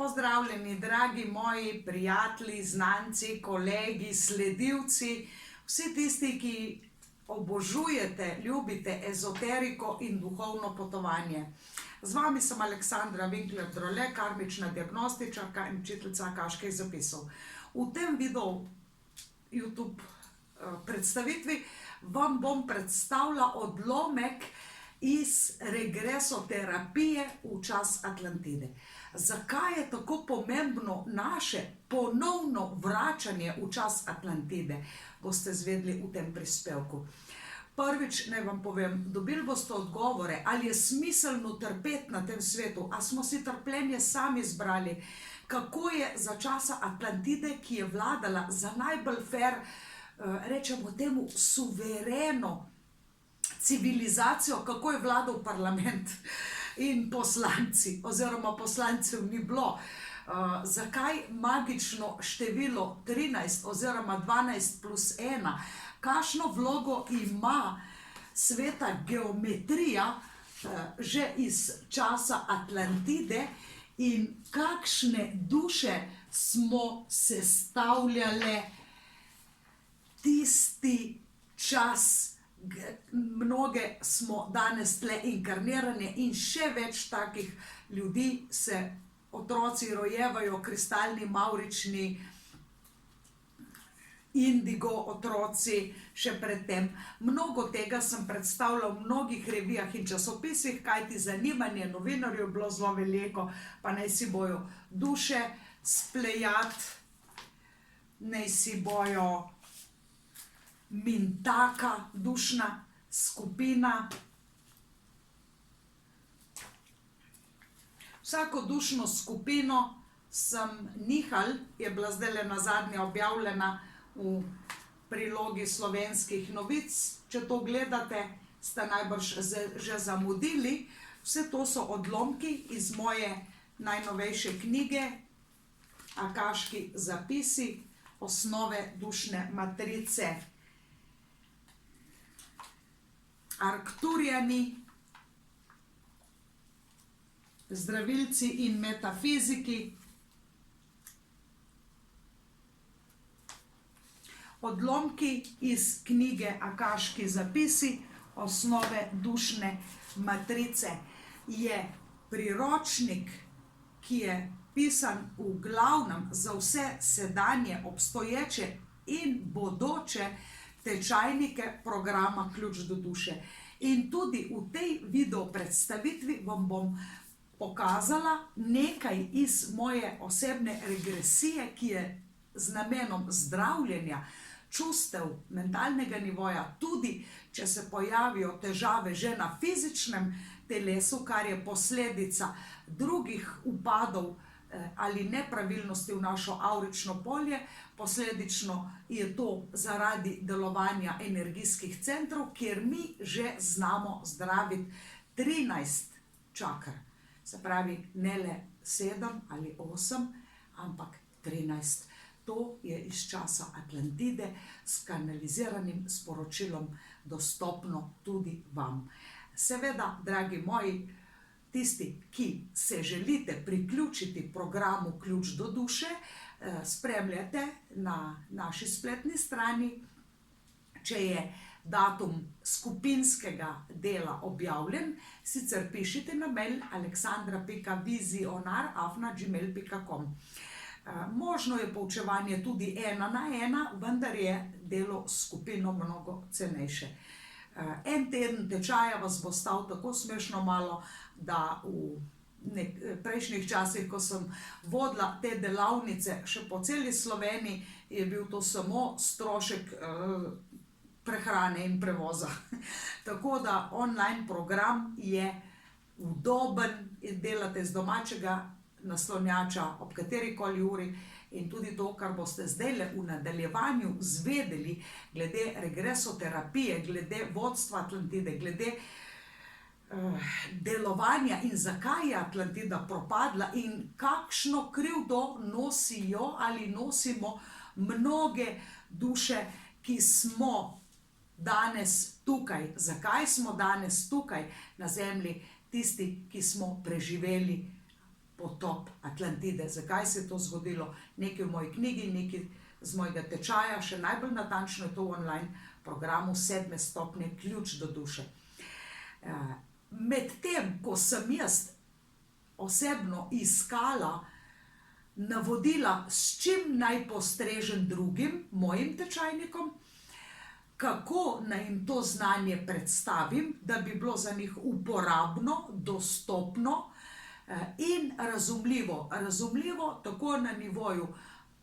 Pozdravljeni, dragi moji prijatelji, znanci, kolegi, sledilci, vsi tisti, ki obožujete, ljubite ezoteriko in duhovno potovanje. Z vami sem Aleksandra Winkler-Drole, karmična diagnostičarka in učiteljica akaških zapisov. V tem videu YouTube predstavitvi vam bom predstavila odlomek iz regresoterapije v čas Atlantide. Zakaj je tako pomembno naše ponovno vračanje v čas Atlantide, boste zvedeli v tem prispevku. Prvič naj vam povem, dobili boste odgovore, ali je smiselno trpeti na tem svetu, a smo si trpljenje sami izbrali, kako je za časa Atlantide, ki je vladala za najbolj fair, rečemo temu, suvereno civilizacijo, kako je vladal parlament in poslanci, oziroma poslancev ni bilo. Zakaj magično število 13 oziroma 12 plus 1, kakšno vlogo ima sveta geometrija že iz časa Atlantide in kakšne duše smo sestavljale tisti čas. Mnoge smo danes tle inkarnirane in še več takih ljudi se otroci rojevajo, kristalni, mavrični, indigo otroci še predtem. Mnogo tega sem predstavila v mnogih revijah in časopisih, kajti zanimanje novinarjev je bilo zelo veliko, pa naj si bojo duše splejat, naj si bojo Mintaka, dušna skupina. Vsako dušno skupino sem Nihal, je bila zdajle nazadnje objavljena v prilogi Slovenskih novic. Če to gledate, ste najbrž že zamudili. Vse to so odlomki iz moje najnovejše knjige Akaški zapisi, osnove dušne matrice. Arkturjani, zdravilci in metafiziki, odlomki iz knjige Akaški zapisi, osnove dušne matrice. Je priročnik, ki je pisan v glavnem za vse sedanje, obstoječe in bodoče tečajnike programa Ključ do duše. In tudi v tej video predstavitvi vam bom pokazala nekaj iz moje osebne regresije, ki je z namenom zdravljenja čustev, mentalnega nivoja, tudi če se pojavijo težave že na fizičnem telesu, kar je posledica drugih upadov ali nepravilnosti v našo avrično polje, posledično je to zaradi delovanja energijskih centrov, kjer mi že znamo zdraviti 13 čakr. Se pravi, ne le 7 ali 8, ampak 13. To je iz časa Atlantide s kanaliziranim sporočilom dostopno tudi vam. Seveda, dragi moji, tisti, ki se želite priključiti programu Ključ do duše, spremljate na naši spletni strani. Če je datum skupinskega dela objavljen, sicer pišite na mail aleksandra.vizionar@gmail.com. Možno je poučevanje tudi 1 na 1, vendar je delo s skupino mnogo cenejše. En teden tečaja vas bo stal tako smešno malo, da v prejšnjih časih, ko sem vodila te delavnice še po celi Sloveniji, je bil to samo strošek prehrane in prevoza. Tako da online program je udoben in delate z domačega naslonjača ob katerikoli uri. In tudi to, kar boste zdajle v nadaljevanju zvedeli glede regresoterapije, glede vodstva Atlantide, glede delovanja in zakaj je Atlantida propadla in kakšno krivdo nosijo ali nosimo mnoge duše, ki smo danes tukaj. Zakaj smo danes tukaj na Zemlji? Tisti, ki smo preživeli potop Atlantide. Zakaj se je to zgodilo? Nekaj v moji knjigi, nekaj z mojega tečaja, še najbolj natančno je to v online programu 7 stopnje Ključ do duše. Medtem, ko sem jaz osebno iskala navodila, s čim naj postrežem drugim, mojim tečajnikom, kako naj jim to znanje predstavim, da bi bilo za njih uporabno, dostopno in razumljivo. Razumljivo tako na nivoju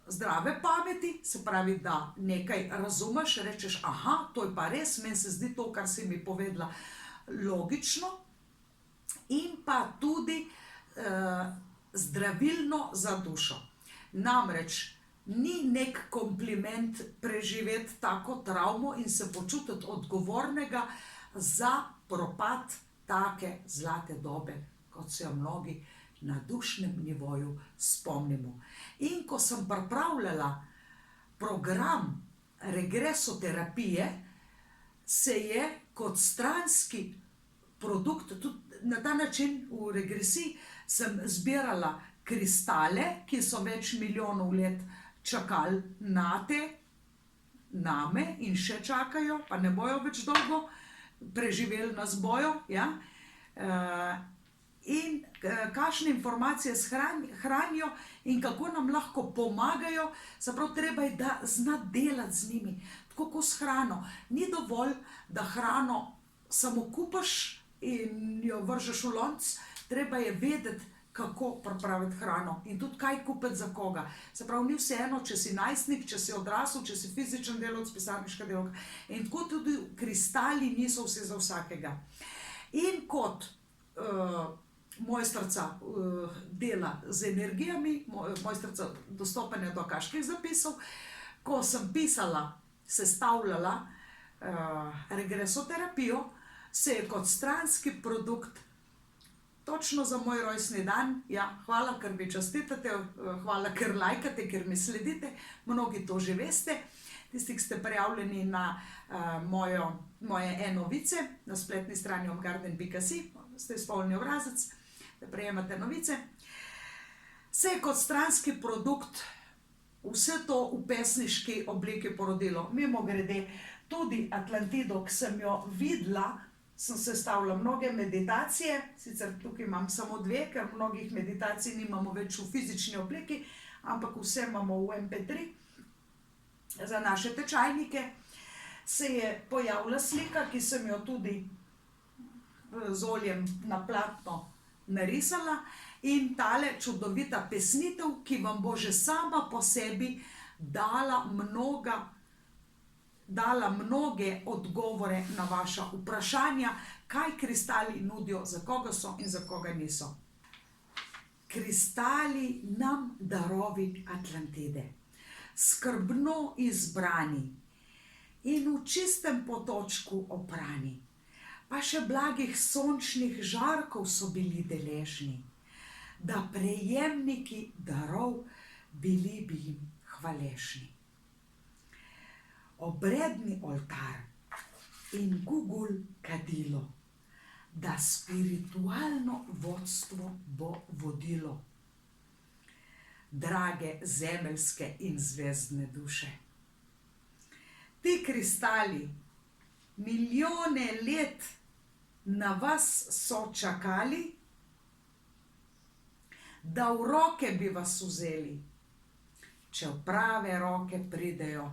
zdrave pameti, se pravi, da nekaj razumeš, rečeš, aha, to je pa res, meni se zdi to, kar si mi povedala, logično, in pa tudi zdravilno za dušo. Namreč ni nek kompliment preživeti tako travmo in se počutiti odgovornega za propad take zlate dobe, kot se jo mnogi na dušnem nivoju spomnimo. In ko sem pripravljala program regresoterapije, se je kot stranski produkt, tudi na ta način v regresiji, sem zbirala kristale, ki so več milijonov let čakali name in še čakajo, pa ne bojo več dolgo, preživeli nas bojo, ja. In kakšne informacije hranijo in kako nam lahko pomagajo, se pravi, treba je, da znati delati z njimi, tako kot s hrano. Ni dovolj, da hrano samo kupaš in jo vržeš v lonec, treba je vedeti, kako pripraviti hrano in tudi kaj kupiti za koga. Se pravi, ni vseeno, če si najstnik, če si odrasel, če si fizičen delavec, pisarniška delavka. In tako tudi kristali niso vsi za vsakega. In kot mojstrica dela z energijami, mojstrica dostopanja do akaških zapisov, ko sem pisala, sestavljala regresoterapijo, se je kot stranski produkt točno za moj rojstni dan, ja, hvala, ker mi čestitate, hvala, ker lajkate, ker mi sledite, mnogi to že veste, tisti, ki ste prijavljeni na moje e-novice, na spletni strani omgarden.si, ste izpolnili obrazec, da prejemate novice, se je kot stranski produkt vse to v pesniški obliki porodilo. Mimogrede, tudi Atlantido, ki sem jo videla, sem sestavila mnoge meditacije, sicer tukaj imam samo 2, ker mnogih meditacij nimamo več v fizični obliki, ampak vse imamo v MP3. Za naše tečajnike se je pojavila slika, ki sem jo tudi z oljem na platno narisala, in tale čudovita pesnitev, ki vam bo že sama po sebi dala mnoge odgovore na vaša vprašanja, kaj kristali nudijo, za koga so in za koga niso. Kristali nam darovi Atlantide, skrbno izbrani in v čistem potočku oprani, pa še blagih sončnih žarkov so bili deležni, da prejemniki darov bili bi jim hvaležni. Obredni oltar in gugul kadilo, da spiritualno vodstvo bo vodilo drage zemeljske in zvezdne duše. Ti kristali milijone let na vas so čakali, da v roke bi vas vzeli, če v prave roke pridejo,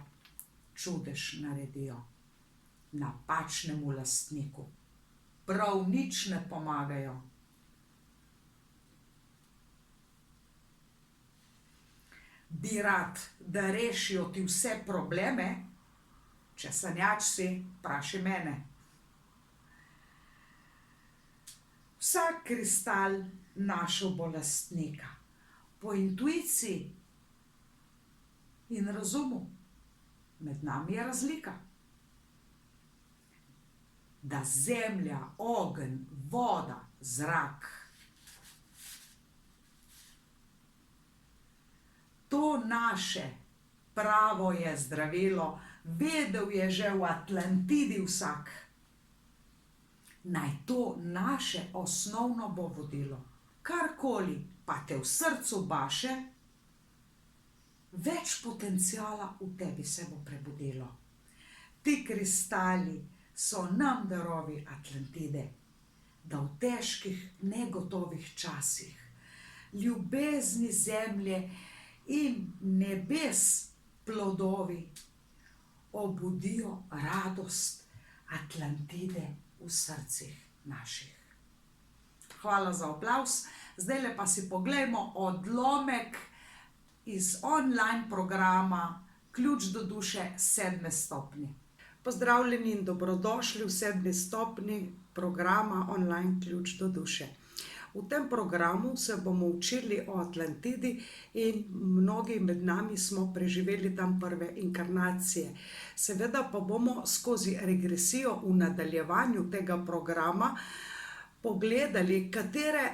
čudež naredijo. Napačnemu lastniku prav nič ne pomagajo. Bi rad, da rešijo ti vse probleme, če sanjač si, vprašaj mene. Vsak kristal našel bo lastnika, po intuiciji in razumu. Med nami je razlika. Da zemlja, ogenj, voda, zrak, to naše pravo je zdravilo, vedel je že v Atlantidi vsak. Naj to naše osnovno bo vodilo. Karkoli, pa te v srcu baše, več potenciala v tebi se bo prebudilo. Ti kristali so nam darovi Atlantide, da v težkih, negotovih časih ljubezni zemlje in nebes plodovi obudijo radost Atlantide v srcih naših. Hvala za aplavz. Zdajle pa si poglejmo odlomek iz online programa Ključ do duše 7. stopnji. Pozdravljeni in dobrodošli v 7. stopnji programa online Ključ do duše. V tem programu se bomo učili o Atlantidi in mnogi med nami smo preživeli tam prve inkarnacije. Seveda pa bomo skozi regresijo v nadaljevanju tega programa pogledali, katere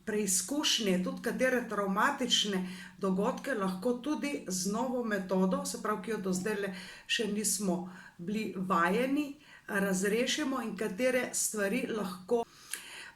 preizkušnje, tudi katere travmatične dogodke lahko tudi z novo metodo, se pravi, ki jo do zdajle še nismo bili vajeni, razrešimo in katere stvari lahko.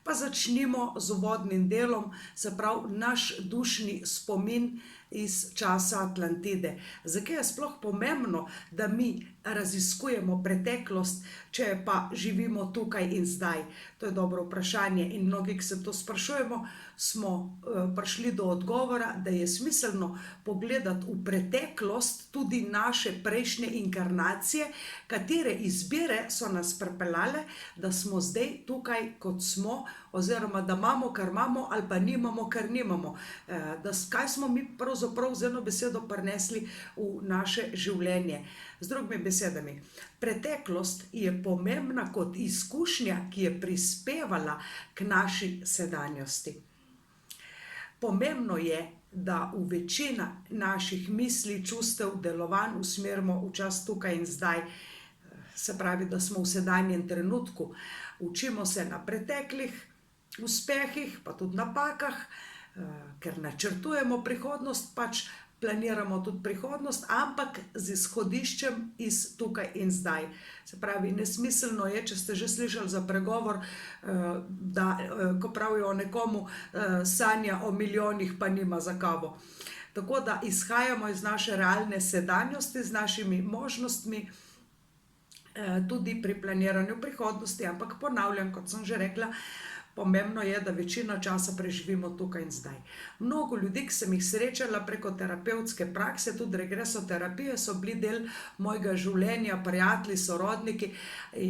Pa začnimo z uvodnim delom, se pravi naš dušni spomin iz časa Atlantide. Zakaj je sploh pomembno, da mi raziskujemo preteklost, če pa živimo tukaj in zdaj? To je dobro vprašanje in mnogi, ki se to sprašujemo, smo prišli do odgovora, da je smiselno pogledati v preteklost tudi naše prejšnje inkarnacije, katere izbire so nas pripeljale, da smo zdaj tukaj, kot smo, oziroma da imamo, kar imamo, ali pa nimamo, kar nimamo. Kaj smo mi pravzaprav z eno besedo prinesli v naše življenje. Z drugimi besedami, preteklost je pomembna kot izkušnja, ki je prispevala k naši sedanjosti. Pomembno je, da v večina naših misli, čustev, delovanj usmerimo v čas tukaj in zdaj. Se pravi, da smo v sedanjem trenutku. Učimo se na preteklih uspehih, pa tudi napakah, ker načrtujemo prihodnost, pač planiramo tudi prihodnost, ampak z izhodiščem iz tukaj in zdaj. Se pravi, nesmiselno je, če ste že slišali za pregovor, da ko pravijo o nekomu, sanja o milijonih, pa nima za kavo. Tako da izhajamo iz naše realne sedanjosti, z našimi možnostmi, tudi pri planiranju prihodnosti, ampak ponavljam, kot sem že rekla, pomembno je, da večino časa preživimo tukaj in zdaj. Mnogo ljudi, ki sem jih srečala preko terapevtske prakse, tudi regresoterapije, so bili del mojega življenja, prijatelji, sorodniki,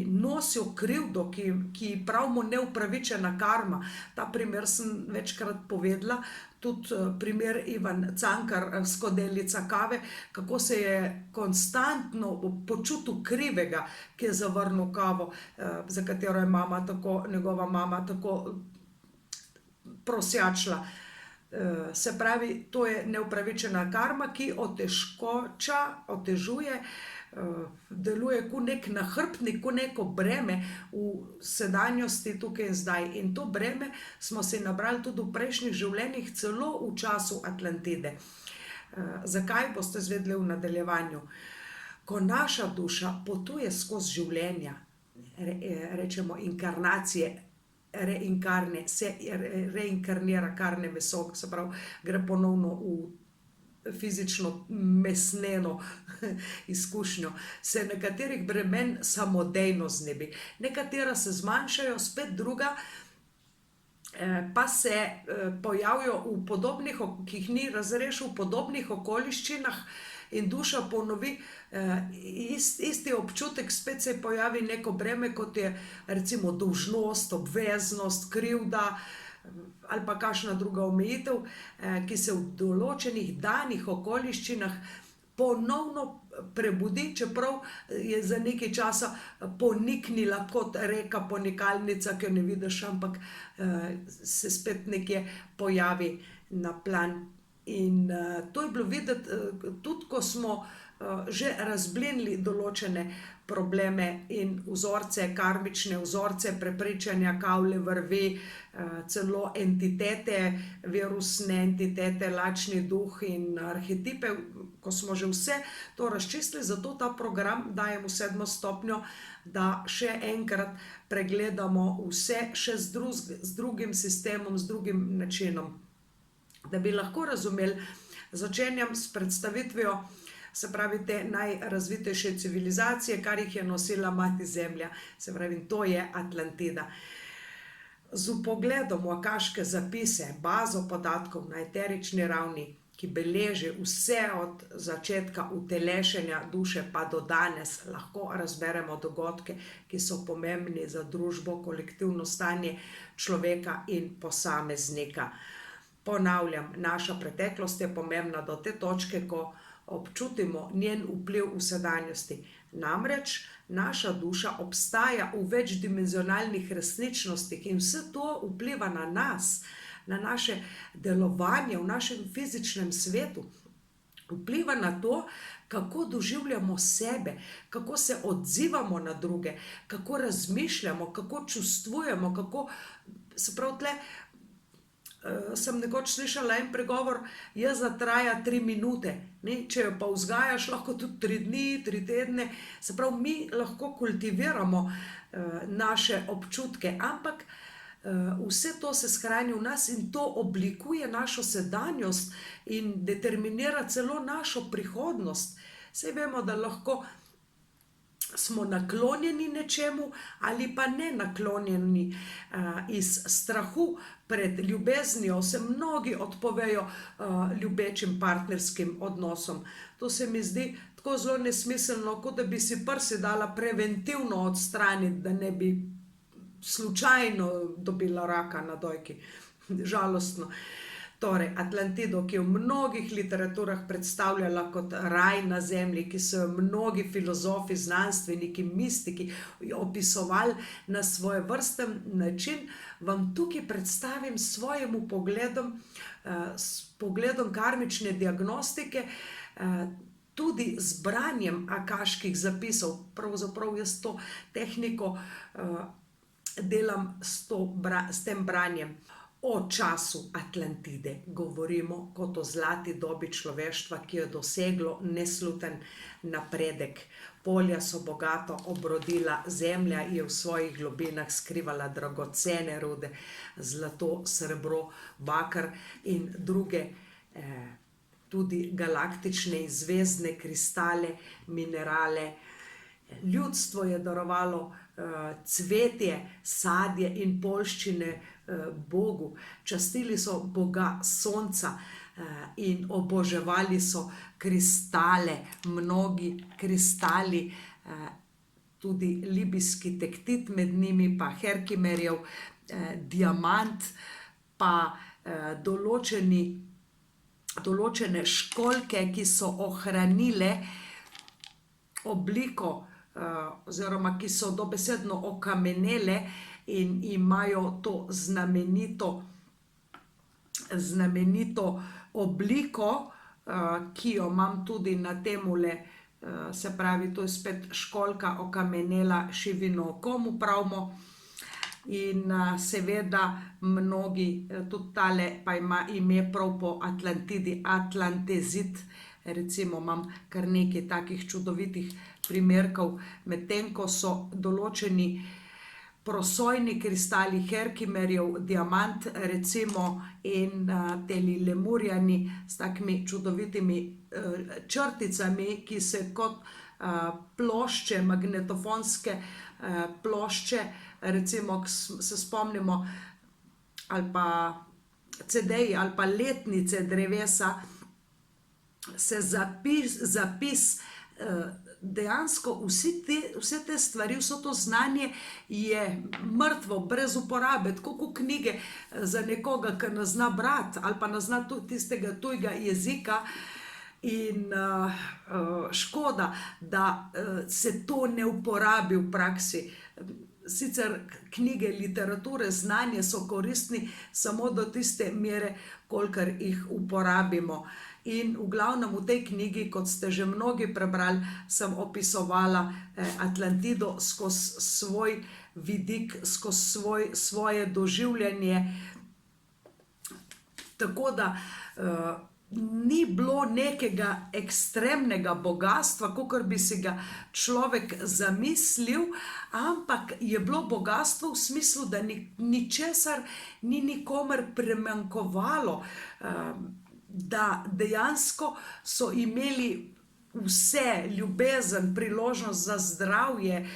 nosijo krivdo, ki pravimo neupravičena karma. Ta primer sem večkrat povedala, tudi primer Ivan Cankar, skodelica kave, kako se je konstantno počutil krivega, ki je zavrnil kavo, za katero je njegova mama tako prosjačila. Se pravi, to je neupravičena karma, ki otežuje, deluje kot nek nahrbtnik, kot neko breme v sedanjosti tukaj in zdaj. In to breme smo si nabrali tudi v prejšnjih življenjih, celo v času Atlantide. Zakaj, boste izvedeli v nadaljevanju. Ko naša duša potuje skozi življenja, rečemo inkarnacije, se reinkarnira karne meso, se pravi, gre ponovno v fizično mesneno izkušnjo, se nekaterih bremen samodejno znebi. Nekatera se zmanjšajo, spet druga pa se pojavijo v podobnih, ki jih ni razrešil, v podobnih okoliščinah in duša ponovi isti občutek, spet se pojavi neko breme, kot je recimo dolžnost, obveznost, krivda ali pa kakšna druga omejitev, ki se v določenih danih okoliščinah ponovno prebudi, čeprav je za nekaj časa poniknila kot reka, ponikalnica, ki jo ne vidiš, ampak se spet nekje pojavi na plan. In to je bilo videti, tudi ko smo že razblinili določene probleme in vzorce, karmične vzorce, prepričanja, kavle, vrvi, celo entitete, virusne entitete, lačni duh in arhetipe, ko smo že vse to razčistili, zato ta program dajem v 7. stopnjo, da še enkrat pregledamo vse še z drugim sistemom, z drugim načinom. Da bi lahko razumeli, začenjam s predstavitvijo, se pravi, te najrazvitejše civilizacije, kar jih je nosila mati zemlja, se pravi, to je Atlantida. Z vpogledom v akaške zapise, bazo podatkov na eterični ravni, ki beleži vse od začetka utelešenja duše pa do danes, lahko razberemo dogodke, ki so pomembni za družbo, kolektivno stanje človeka in posameznika. Ponavljam, naša preteklost je pomembna do te točke, ko občutimo njen vpliv v sedanjosti. Namreč naša duša obstaja v večdimenzionalnih resničnostih in vse to vpliva na nas, na naše delovanje v našem fizičnem svetu. Vpliva na to, kako doživljamo sebe, kako se odzivamo na druge, kako razmišljamo, kako čustvujemo, kako, se pravi, tle sem nekoč slišala en pregovor, jeza traja 3 minute, ne? Če jo pa vzgajaš, lahko tudi 3 dni, 3 tedne, se pravi, mi lahko kultiviramo naše občutke, ampak vse to se shrani v nas in to oblikuje našo sedanjost in determinira celo našo prihodnost. Saj vemo, da lahko smo naklonjeni nečemu ali pa ne naklonjeni. Iz strahu pred ljubeznijo se mnogi odpovejo ljubečim partnerskim odnosom. To se mi zdi tako zelo nesmiselno, kot da bi si prsi dala preventivno odstraniti, da ne bi slučajno dobila raka na dojki. Žalostno. Torej, Atlantido, ki je v mnogih literaturah predstavljala kot raj na zemlji, ki so jo mnogi filozofi, znanstveniki, mistiki opisovali na svojevrsten način, vam tukaj predstavim svojemu pogledom, s pogledom karmične diagnostike, tudi z branjem akaških zapisov. Pravzaprav jaz to tehniko delam s tem branjem. O času Atlantide govorimo kot o zlati dobi človeštva, ki je doseglo nesluten napredek. Polja so bogato obrodila, zemlja je v svojih globinah skrivala dragocene rude, zlato, srebro, baker in druge tudi galaktične in zvezdne kristale, minerale. Ljudstvo je darovalo cvetje, sadje in poljščine Bogu. Častili so Boga sonca in oboževali so kristale, mnogi kristali, tudi libijski tektit med njimi, pa Herkimerjev diamant, pa določene školjke, ki so ohranile obliko oziroma ki so dobesedno okamenele in imajo to znamenito obliko, ki jo imam tudi na temule, se pravi, to je spet školjka okamenela Šivinoko, mu pravimo. In seveda mnogi, tudi tale pa ima ime prav po Atlantidi, Atlantezit, recimo imam kar nekaj takih čudovitih primerkov, medtem ko so določeni prosojni kristali, Herkimerjev diamant recimo, in teli Lemurjani s takimi čudovitimi črticami, ki se kot plošče, magnetofonske plošče, recimo se spomnimo, ali pa CD-ji ali pa letnice drevesa, se zapis dejansko vse te stvari, vso to znanje je mrtvo, brez uporabe, tako kot knjige za nekoga, ki ne zna brati ali pa ne zna tistega tujega jezika. In škoda, da se to ne uporabi v praksi. Sicer knjige, literature, znanje so koristni samo do tiste mere, kolikor jih uporabimo. In v glavnem v tej knjigi, kot ste že mnogi prebrali, sem opisovala Atlantido skozi svoj vidik, skozi svoje doživljanje. Tako da ni bilo nekega ekstremnega bogastva, kakor bi si ga človek zamislil, ampak je bilo bogastvo v smislu, da ničesar ni nikomur primanjkovalo, da dejansko so imeli vse, ljubezen, priložnost za zdravje,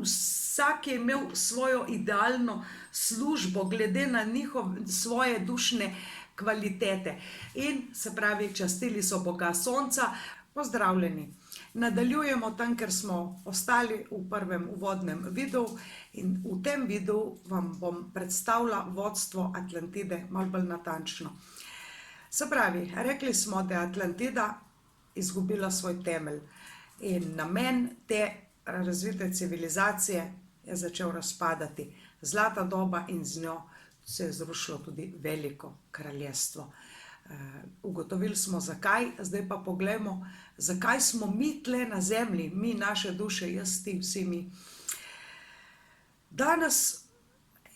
vsak je imel svojo idealno službo, glede na svoje dušne kvalitete. In se pravi, častili so Boga sonca. Pozdravljeni. Nadaljujemo tam, ker smo ostali v prvem uvodnem videu, in v tem videu vam bom predstavila vodstvo Atlantide malo bolj natančno. Se pravi, rekli smo, da je Atlantida izgubila svoj temelj in namen te razvite civilizacije je začel razpadati. Zlata doba in z njo se je zrušilo tudi veliko kraljestvo. Ugotovili smo zakaj, zdaj pa poglejmo, zakaj smo mi tle na zemlji, mi, naše duše, jaz, ti, vsi mi. Danes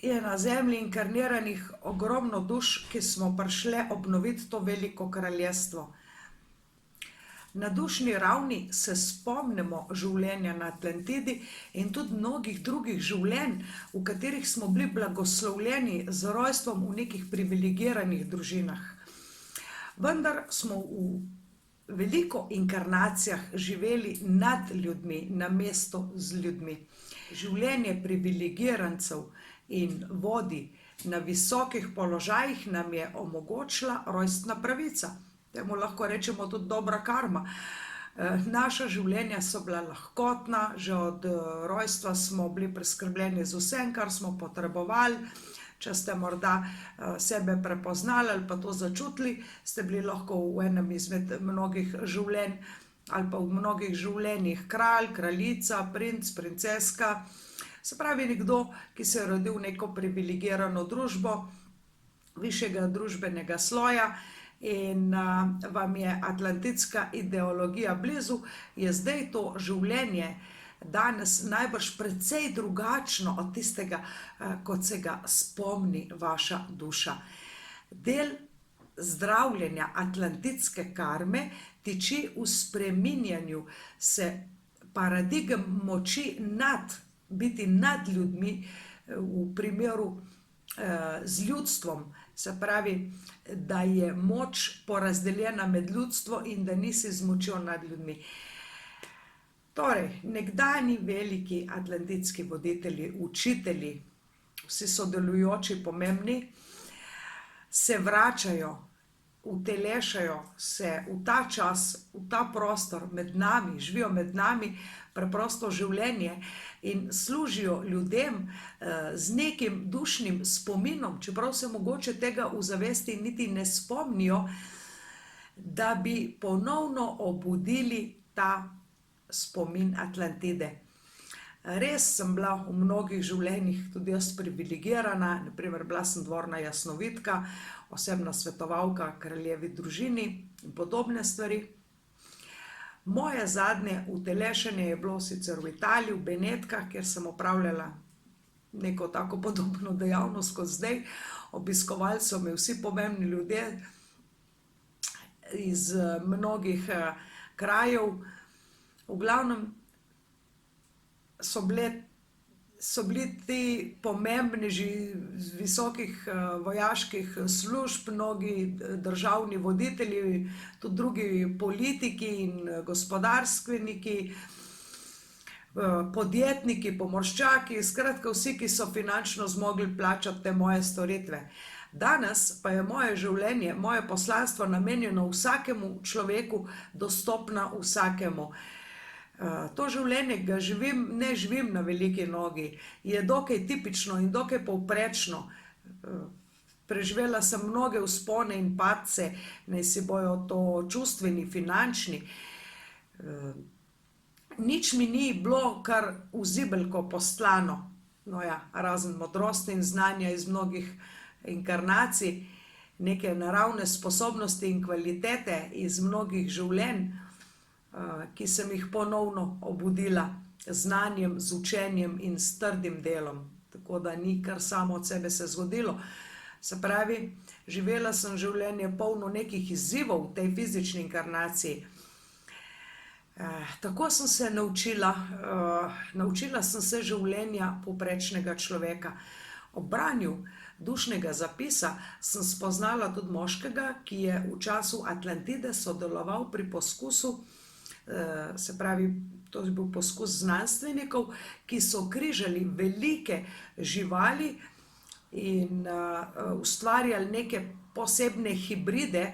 je na zemlji inkarniranih ogromno duš, ki smo prišle obnoviti to veliko kraljestvo. Na dušni ravni se spomnimo življenja na Atlantidi in tudi mnogih drugih življenj, v katerih smo bili blagoslovljeni z rojstvom v nekih privilegiranih družinah. Vendar smo v veliko inkarnacijah živeli nad ljudmi, namesto z ljudmi. Življenje privilegirancev in vodij na visokih položajih nam je omogočila rojstna pravica. Temu lahko rečemo tudi dobra karma. Naša življenja so bila lahkotna, že od rojstva smo bili preskrbljeni z vsem, kar smo potrebovali. Če ste morda sebe prepoznali ali pa to začutili, ste bili lahko v enem izmed mnogih življenj ali pa v mnogih življenjih kralj, kraljica, princ, princeska. Se pravi, nekdo, ki se je rodil v neko privilegirano družbo, višjega družbenega sloja, in vam je atlantidska ideologija blizu, je zdaj to življenje danes najbrž precej drugačno od tistega, kot se ga spomni vaša duša. Del zdravljenja atlantidske karme tiči v spreminjanju se paradigem moči biti nad ljudmi, v primeru z ljudstvom. Se pravi, da je moč porazdeljena med ljudstvo in da nisi z močjo nad ljudmi. Torej, nekdanji veliki atlantidski voditelji, učitelji, vsi sodelujoči pomembni, se vračajo, utelešajo se v ta čas, v ta prostor med nami, živijo med nami preprosto življenje in služijo ljudem z nekim dušnim spominom, čeprav se mogoče tega v zavesti niti ne spomnijo, da bi ponovno obudili ta spomin Atlantide. Res sem bila v mnogih življenjih tudi jaz privilegirana, na primer bila sem dvorna jasnovidka, osebna svetovalka kraljevi družini in podobne stvari. Moje zadnje utelešenje je bilo sicer v Italiji, v Benetkah, kjer sem opravljala neko tako podobno dejavnost kot zdaj. Obiskovali so me vsi pomembni ljudje iz mnogih krajev. V glavnem so bili ti pomembneži z visokih vojaških služb, mnogi državni voditelji, tudi drugi politiki in gospodarstveniki, podjetniki, pomorščaki, skratka vsi, ki so finančno zmogli plačati te moje storitve. Danes pa je moje življenje, moje poslanstvo namenjeno vsakemu človeku, dostopno vsakemu. To življenje ga ne živim na veliki nogi, je dokaj tipično in dokaj povprečno. Preživela sem mnoge vzpone in padce, naj si bojo to čustveni, finančni. Nič mi ni bilo kar v zibelko poslano, no ja, razen modrosti in znanja iz mnogih inkarnacij, neke naravne sposobnosti in kvalitete iz mnogih življenj, ki sem jih ponovno obudila z znanjem, z učenjem in s trdim delom. Tako da ni kar samo od sebe se zgodilo. Se pravi, živela sem življenje polno nekih izzivov v tej fizični inkarnaciji. Tako sem se naučila sem se življenja povprečnega človeka. Ob branju dušnega zapisa sem spoznala tudi moškega, ki je v času Atlantide sodeloval pri poskusu, se pravi, to je bil poskus znanstvenikov, ki so križali velike živali in ustvarjali neke posebne hibride.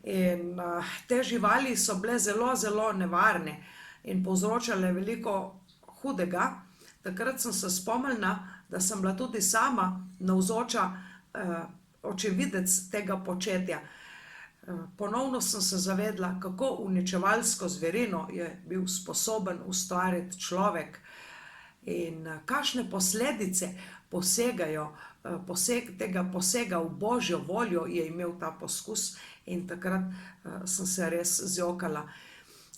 In te živali so bile zelo, zelo nevarne in povzročale veliko hudega. Takrat sem se spomnila, da sem bila tudi sama navzoča očividec tega početja. Ponovno sem se zavedla, kako uničevalsko zverino je bil sposoben ustvariti človek in kakšne posledice tega posega v Božjo voljo je imel ta poskus. In takrat sem se res zjokala.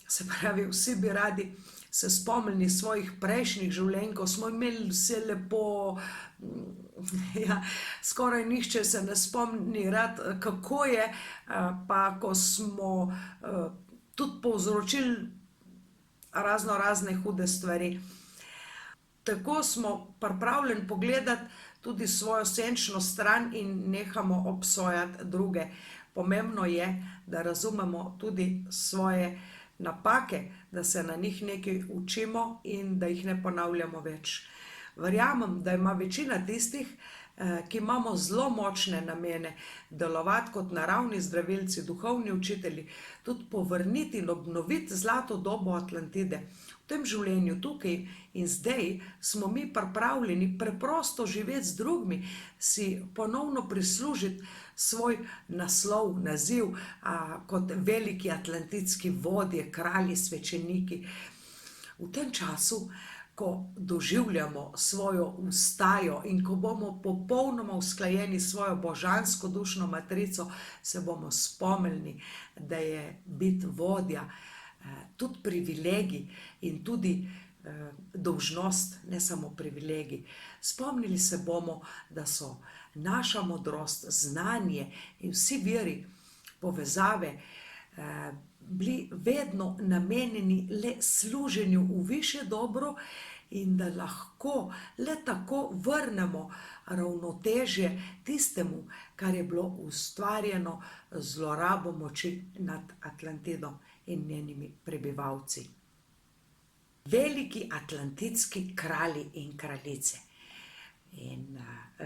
Se pravi, vsi bi radi se spomnili svojih prejšnjih življenj, ko smo imeli vse lepo, skoraj nihče se ne spomni rad, kako je, pa ko smo tudi povzročili razne hude stvari. Tako smo pripravljeni pogledati tudi svojo senčno stran in nehamo obsojati druge. Pomembno je, da razumemo tudi svoje napake, da se na njih nekaj učimo in da jih ne ponavljamo več. Verjamem, da ima večina tistih, ki imamo zelo močne namene, delovati kot naravni zdravilci, duhovni učitelji, tudi povrniti in obnoviti zlato dobo Atlantide. V tem življenju tukaj in zdaj smo mi pripravljeni preprosto živeti z drugimi, si ponovno prislužiti svoj naslov, naziv kot veliki atlantidski vodje, kralji, svečeniki. V tem času, ko doživljamo svojo vstajo in ko bomo popolnoma usklajeni s svojo božansko dušno matrico, se bomo spomnili, da je biti vodja tudi privilegij in tudi dolžnost, ne samo privilegij. Spomnili se bomo, da so naša modrost, znanje in vsi viri povezave bili vedno namenjeni le služenju v višje dobro in da lahko le tako vrnemo ravnotežje tistemu, kar je bilo ustvarjeno z zlorabo moči nad Atlantidom in njenimi prebivalci. Veliki atlantidski kralji in kraljice. In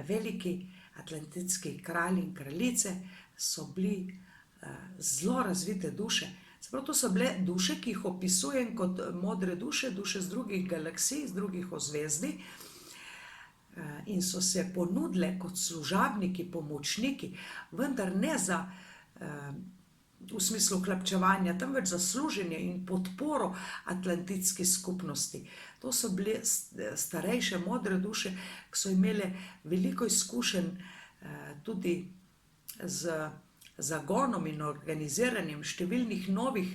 veliki atlantidski kralji in kraljice so bili zelo razvite duše. Prav to so bile duše, ki jih opisujem kot modre duše, duše z drugih galaksij, z drugih ozvezdij, in so se ponudile kot služabniki, pomočniki, vendar ne v smislu hlapčevanja, temveč za služenje in podporo atlantidski skupnosti. To so bile starejše modre duše, ki so imele veliko izkušenj tudi z zagonom in organiziranjem številnih novih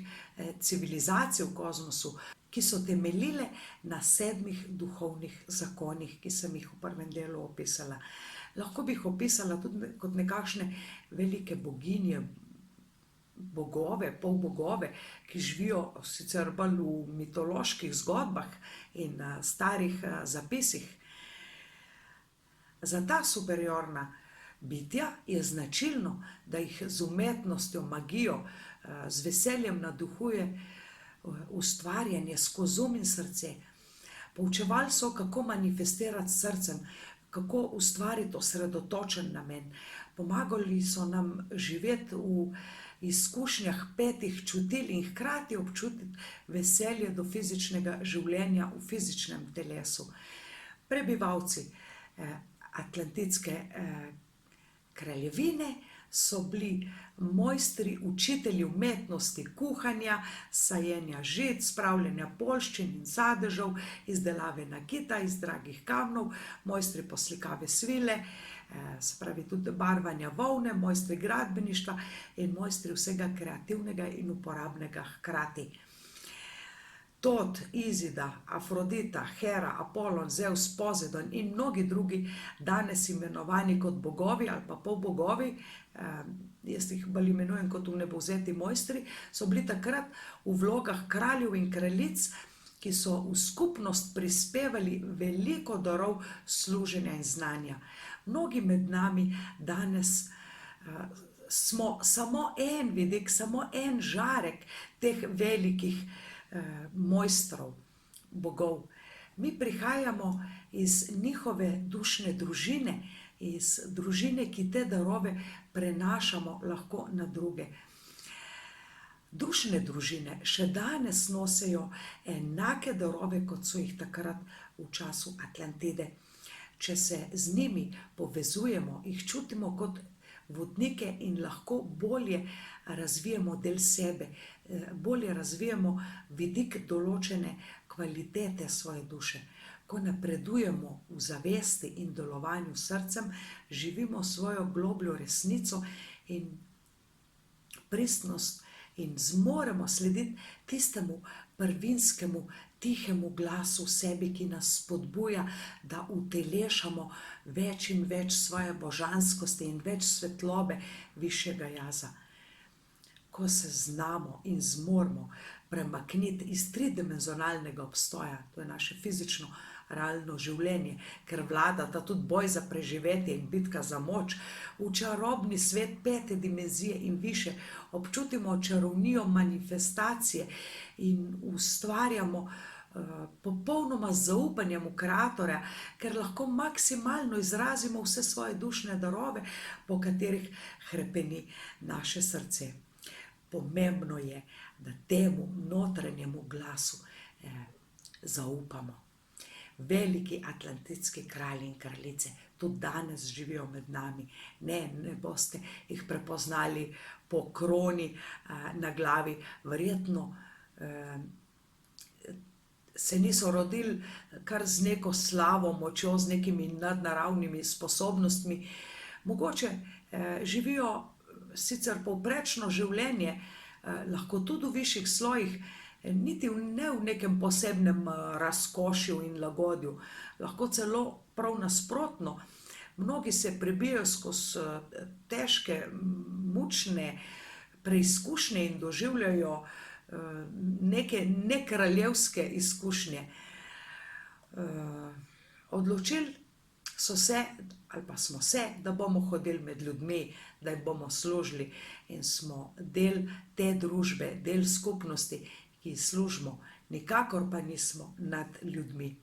civilizacij v kozmosu, ki so temeljile na 7 duhovnih zakonih, ki sem jih v prvem delu opisala. Lahko bi jih opisala tudi kot nekakšne velike boginje, bogove, polbogove, ki živijo sicer bolj v mitoloških zgodbah in starih zapisih. Za ta superiorna bitja je značilno, da jih z umetnostjo, magijo, z veseljem navduhuje ustvarjanje skozi um in srce. Poučevali so, kako manifestirati s srcem, kako ustvariti osredotočen namen. Pomagali so nam živeti v izkušnjah 5 čutil in hkrati občutiti veselje do fizičnega življenja v fizičnem telesu. Prebivalci atlantidske kraljevine so bili mojstri, učitelji umetnosti kuhanja, sajenja žit, spravljanja poljščin in sadežev, izdelave nakita iz dragih kamnov, mojstri poslikave svile, se pravi tudi barvanja volne, mojstri gradbeništva in mojstri vsega kreativnega in uporabnega hkrati. Tot, Izida, Afrodita, Hera, Apolon, Zeus, Pozidon in mnogi drugi, danes imenovani kot bogovi ali pa polbogovi, jaz jih bolj imenujem kot vnebovzeti mojstri, so bili takrat v vlogah kraljev in kraljic, ki so v skupnost prispevali veliko darov služenja in znanja. Mnogi med nami danes smo samo en vidik, samo en žarek teh velikih mojstrov, bogov. Mi prihajamo iz njihove dušne družine, iz družine, ki te darove prenašamo lahko na druge. Dušne družine še danes nosijo enake darove, kot so jih takrat v času Atlantide. Če se z njimi povezujemo, jih čutimo kot vodnike in lahko bolje razvijemo del sebe, bolje razvijemo vidik določene kvalitete svoje duše. Ko napredujemo v zavesti in delovanju srcem, živimo svojo globljo resnico in pristnost in zmoremo slediti tistemu prvinskemu, tihemu glasu v sebi, ki nas spodbuja, da utelešamo več in več svoje božanskosti in več svetlobe višjega jaza. Ko se znamo in zmoremo premakniti iz tridimenzionalnega obstoja, to je naše fizično, realno življenje, ker vladata tudi boj za preživetje in bitka za moč, v čarobni svet 5. dimenzije in više, občutimo čarovnijo manifestacije in ustvarjamo popolnoma z zaupanjem v Kreatorja, ker lahko maksimalno izrazimo vse svoje dušne darove, po katerih hrepeni naše srce. Pomembno je, da temu notranjemu glasu zaupamo. Veliki atlantidski kralji in kraljice tudi danes živijo med nami. Ne boste jih prepoznali po kroni na glavi, verjetno se niso rodili kar z neko slavo, močjo, z nekimi nadnaravnimi sposobnostmi. Mogoče živijo sicer povprečno življenje, lahko tudi v višjih slojih, niti ne v nekem posebnem razkošju in lagodju, lahko celo prav nasprotno. Mnogi se prebijajo skozi težke, mučne preizkušnje in doživljajo neke nekraljevske izkušnje. Odločili so se, ali pa smo se, da bomo hodili med ljudmi, da jim bomo služili in smo del te družbe, del skupnosti, ki služimo, nikakor pa nismo nad ljudmi.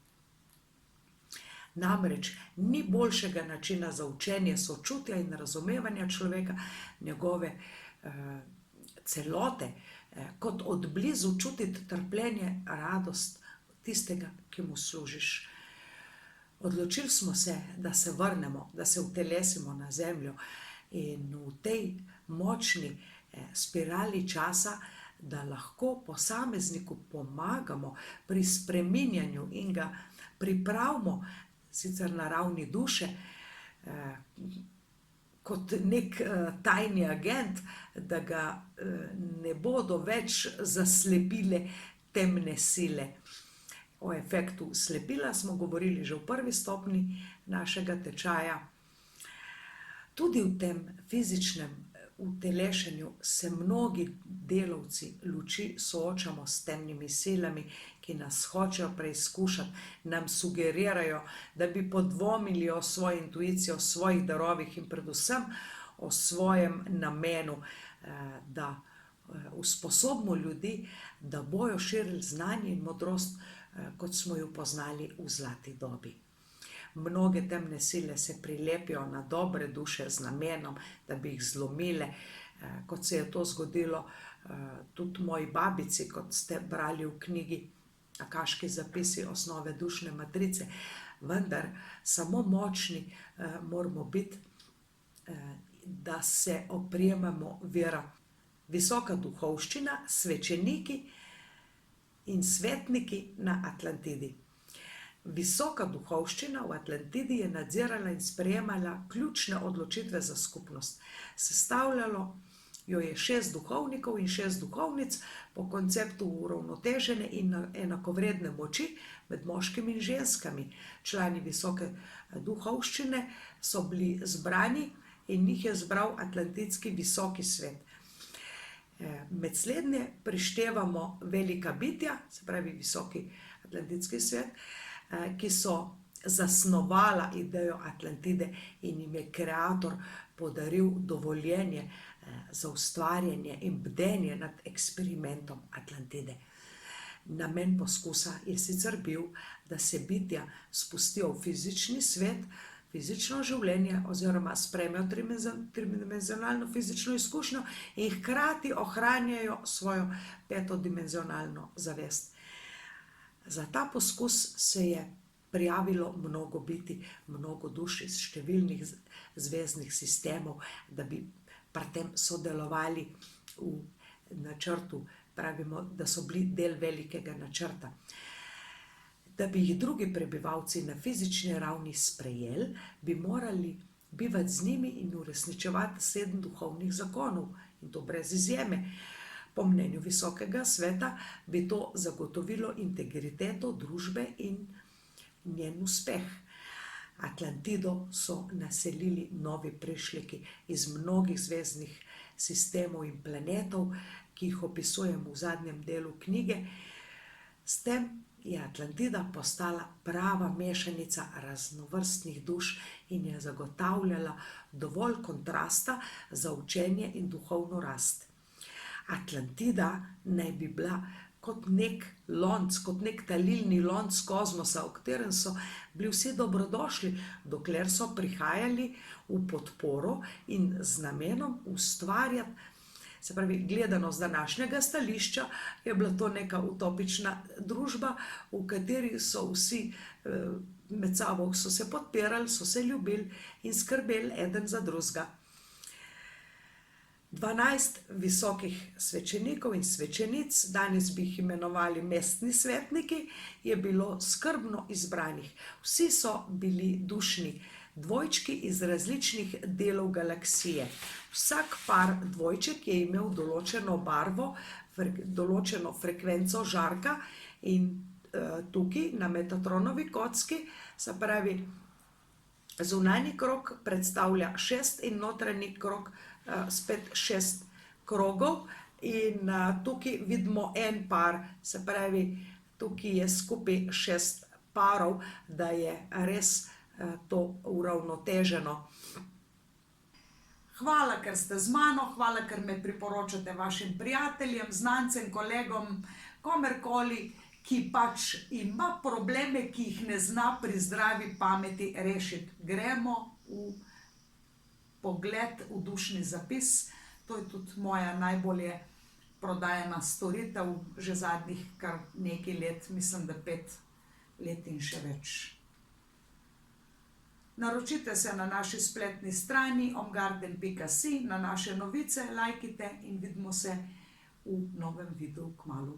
Namreč ni boljšega načina za učenje sočutja in razumevanja človeka, njegove celote, kot od blizu čutiti trpljenje, radost tistega, ki mu služiš. Odločili smo se, da se vrnemo, da se utelesimo na zemljo in v tej močni spirali časa, da lahko posamezniku pomagamo pri spreminjanju in ga pripravimo, sicer na ravni duše, kot nek tajni agent, da ga ne bodo več zaslepile temne sile. O efektu slepila smo govorili že v prvi stopnji našega tečaja. Tudi v tem fizičnem utelešenju se mnogi delavci luči soočamo s temnimi silami, ki nas hočejo preizkušati, nam sugerirajo, da bi podvomili o svoji intuiciji, o svojih darovih in predvsem o svojem namenu, da usposobimo ljudi, da bojo širili znanje in modrost, kot smo jo poznali v zlati dobi. Mnoge temne sile se prilepijo na dobre duše z namenom, da bi jih zlomile, kot se je to zgodilo tudi moji babici, kot ste brali v knjigi Akaški zapisi osnove dušne matrice. Vendar samo močni moramo biti, da se oprijemamo vira. Visoka duhovščina, svečeniki in svetniki na Atlantidi. Visoka duhovščina v Atlantidi je nadzirala in sprejemala ključne odločitve za skupnost. Sestavljalo jo je 6 duhovnikov in 6 duhovnic po konceptu uravnotežene in enakovredne moči med moškimi in ženskami. Člani visoke duhovščine so bili zbrani in njih je zbral Atlantidski visoki svet. Med slednje prištevamo velika bitja, se pravi visoki Atlantidski svet, ki so zasnovala idejo Atlantide in jim je kreator podaril dovoljenje za ustvarjanje in bdenje nad eksperimentom Atlantide. Namen poskusa je sicer bil, da se bitja spustijo v fizični svet, fizično življenje oziroma sprejmejo tridimenzionalno fizično izkušnjo in hkrati ohranjajo svojo petodimenzionalno zavest. Za ta poskus se je prijavilo mnogo bitij, mnogo duš iz številnih zvezdnih sistemov, da bi pri tem sodelovali v načrtu. Pravimo, da so bili del velikega načrta. Da bi jih drugi prebivalci na fizični ravni sprejeli, bi morali bivati z njimi in uresničevati 7 duhovnih zakonov, in to brez izjeme. Po mnenju visokega sveta bi to zagotovilo integriteto družbe in njen uspeh. Atlantido so naselili novi prišleki iz mnogih zvezdnih sistemov in planetov, ki jih opisujemo v zadnjem delu knjige. S tem je Atlantida postala prava mešanica raznovrstnih duš in je zagotavljala dovolj kontrasta za učenje in duhovno rast. Atlantida naj bi bila kot nek lonc, kot nek talilni lonc kozmosa, v katerem so bili vsi dobrodošli, dokler so prihajali v podporo in z namenom ustvarjati. Se pravi, gledano z današnjega stališča je bila to neka utopična družba, v kateri so vsi med sabo so se podpirali, so se ljubili in skrbeli eden za drugega. 12 visokih svečenikov in svečenic, danes bi jih imenovali mestni svetniki, je bilo skrbno izbranih. Vsi so bili dušni dvojčki iz različnih delov galaksije. Vsak par dvojček je imel določeno barvo, določeno frekvenco žarka in tukaj na Metatronovi kocki, se pravi, zunanji krog predstavlja 6 in notranji krog spet 6 krogov in tukaj vidimo en par, se pravi, tukaj je skupaj 6 parov, da je res to uravnoteženo. Hvala, ker ste z mano, hvala, ker me priporočate vašim prijateljem, znancem, kolegom, komerkoli, ki pač ima probleme, ki jih ne zna pri zdravi pameti rešiti. Gremo v pogled v dušni zapis, to je tudi moja najbolje prodajana storitev, že zadnjih kar nekaj let, mislim, da 5 let in še več. Naročite se na naši spletni strani omgarden.si, na naše novice, lajkite in vidimo se v novem videu kmalu.